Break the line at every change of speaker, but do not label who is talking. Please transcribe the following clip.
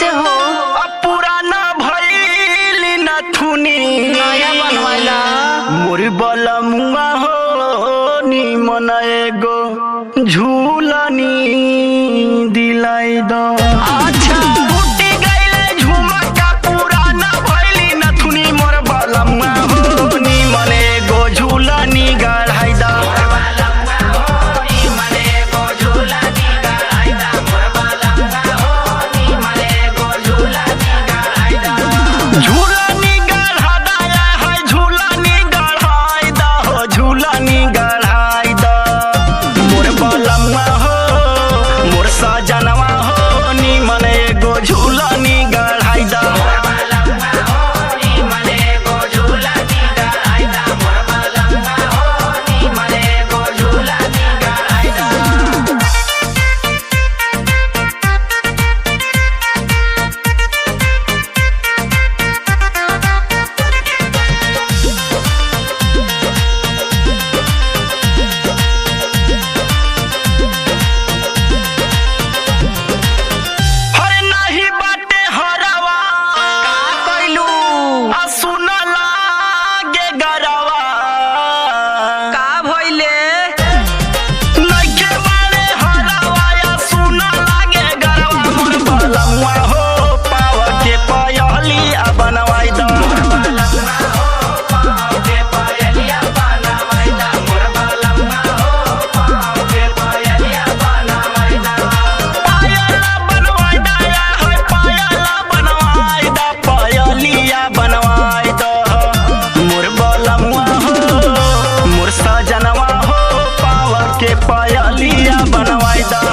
कैसे हो?
अब पुराना भइली नथुनी
नया बनवाला
मोर बलमुआ हो निमन एगो झूलनी दिलाई दो। अच्छा फूटी गइले झुमका पुराना भइली नथुनी मोर बलमुआ हो निमन एगो झूलनी गढ़ाई दो। झूलनी गढ़ा दया है झूलनी गढ़ाई दो झूलनी गढ़ाई दो मोर बलमुआ हो मोर सजनवा हो निमन एगो झूलनी गढ़ाई दो। हरे नाही बाटे हरवा
कैलू
आ सुन लागे गरवा
का भइले?
नइखे बाड़े हरवा या सुन लागे गरवा मोर बलमुआ हो पाव के पयली आ बनवाई दो। पायला बनवाई दया है पायला बनवाई दा पयलिया बनवाई दो मोर बलमुआ हो मोर सजनवा हो पाव के पयलिया बनवाई दो।